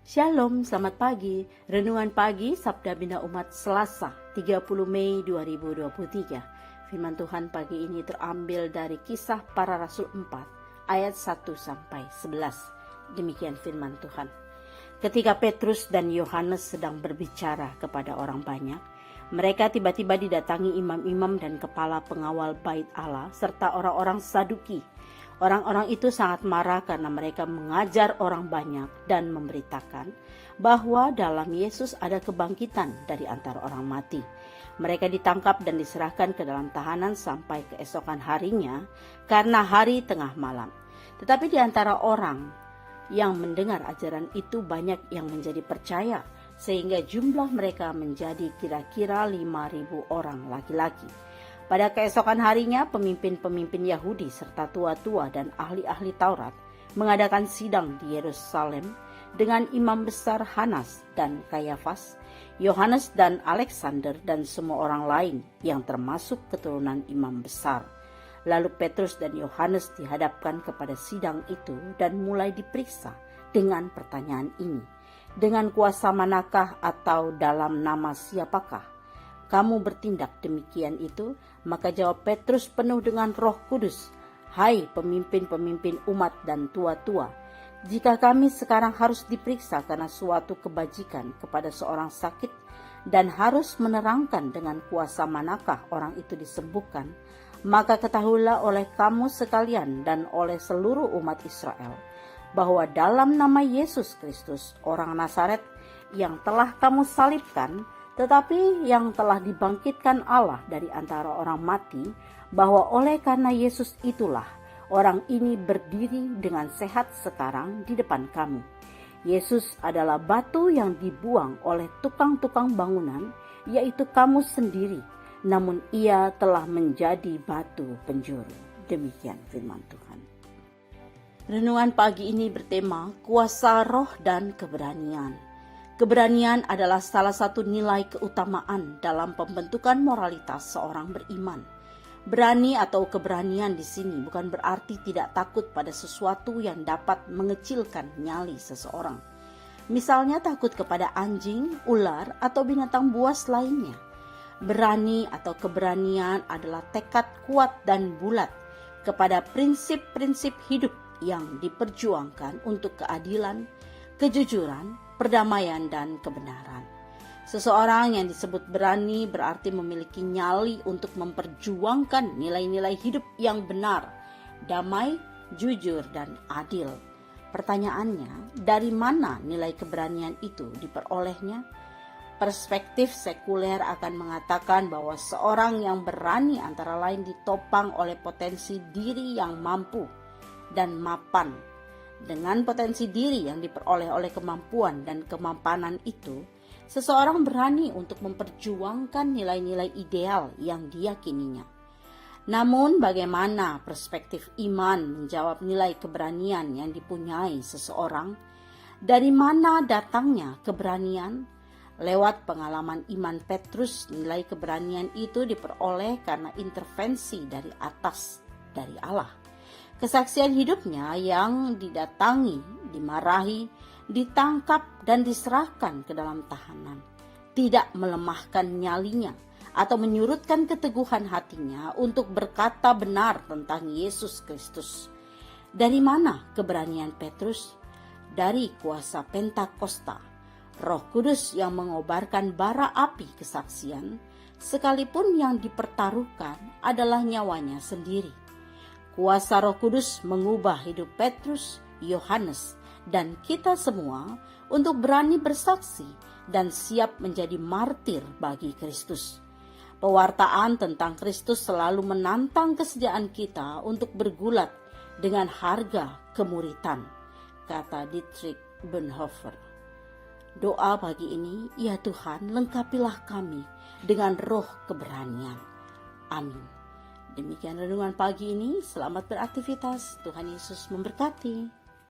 Shalom, selamat pagi. Renungan pagi Sabda Bina Umat Selasa, 30 Mei 2023. Firman Tuhan pagi ini terambil dari Kisah Para Rasul 4 ayat 1 sampai 11. Demikian firman Tuhan. Ketika Petrus dan Yohanes sedang berbicara kepada orang banyak, mereka tiba-tiba didatangi imam-imam dan kepala pengawal bait Allah serta orang-orang Saduki. Orang-orang itu sangat marah karena mereka mengajar orang banyak dan memberitakan bahwa dalam Yesus ada kebangkitan dari antara orang mati. Mereka ditangkap dan diserahkan ke dalam tahanan sampai keesokan harinya karena hari tengah malam. Tetapi di antara orang yang mendengar ajaran itu banyak yang menjadi percaya, sehingga jumlah mereka menjadi kira-kira 5.000 orang laki-laki. Pada keesokan harinya, pemimpin-pemimpin Yahudi serta tua-tua dan ahli-ahli Taurat mengadakan sidang di Yerusalem dengan imam besar Hanas dan Kayafas, Yohanes dan Alexander dan semua orang lain yang termasuk keturunan imam besar. Lalu Petrus dan Yohanes dihadapkan kepada sidang itu dan mulai diperiksa dengan pertanyaan ini. Dengan kuasa manakah atau dalam nama siapakah kamu bertindak demikian itu? Maka jawab Petrus penuh dengan Roh Kudus, "Hai pemimpin-pemimpin umat dan tua-tua, jika kami sekarang harus diperiksa karena suatu kebajikan kepada seorang sakit dan harus menerangkan dengan kuasa manakah orang itu disembuhkan, maka ketahuilah oleh kamu sekalian dan oleh seluruh umat Israel, bahwa dalam nama Yesus Kristus, orang Nazaret yang telah kamu salibkan, tetapi yang telah dibangkitkan Allah dari antara orang mati, bahwa oleh karena Yesus itulah orang ini berdiri dengan sehat sekarang di depan kamu. Yesus adalah batu yang dibuang oleh tukang-tukang bangunan, yaitu kamu sendiri, namun ia telah menjadi batu penjuru." Demikian firman Tuhan. Renungan pagi ini bertema kuasa roh dan keberanian. Keberanian adalah salah satu nilai keutamaan dalam pembentukan moralitas seorang beriman. Berani atau keberanian di sini bukan berarti tidak takut pada sesuatu yang dapat mengecilkan nyali seseorang. Misalnya takut kepada anjing, ular, atau binatang buas lainnya. Berani atau keberanian adalah tekad kuat dan bulat kepada prinsip-prinsip hidup yang diperjuangkan untuk keadilan, kejujuran, perdamaian, dan kebenaran. Seseorang yang disebut berani berarti memiliki nyali untuk memperjuangkan nilai-nilai hidup yang benar, damai, jujur, dan adil. Pertanyaannya, dari mana nilai keberanian itu diperolehnya? Perspektif sekuler akan mengatakan bahwa seorang yang berani antara lain ditopang oleh potensi diri yang mampu dan mapan. Dengan potensi diri yang diperoleh oleh kemampuan dan kemapanan itu, seseorang berani untuk memperjuangkan nilai-nilai ideal yang diyakininya. Namun bagaimana perspektif iman menjawab nilai keberanian yang dipunyai seseorang? Dari mana datangnya keberanian? Lewat pengalaman iman Petrus, nilai keberanian itu diperoleh karena intervensi dari atas, dari Allah. Kesaksian hidupnya yang didatangi, dimarahi, ditangkap, dan diserahkan ke dalam tahanan tidak melemahkan nyalinya atau menyurutkan keteguhan hatinya untuk berkata benar tentang Yesus Kristus. Dari mana keberanian Petrus? Dari kuasa Pentakosta, Roh Kudus yang mengobarkan bara api kesaksian, sekalipun yang dipertaruhkan adalah nyawanya sendiri. Kuasa Roh Kudus mengubah hidup Petrus, Yohanes, dan kita semua untuk berani bersaksi dan siap menjadi martir bagi Kristus. Pewartaan tentang Kristus selalu menantang kesediaan kita untuk bergulat dengan harga kemuritan, kata Dietrich Bonhoeffer. Doa pagi ini, ya Tuhan, lengkapilah kami dengan roh keberanian. Amin. Demikian renungan pagi ini, selamat beraktivitas, Tuhan Yesus memberkati.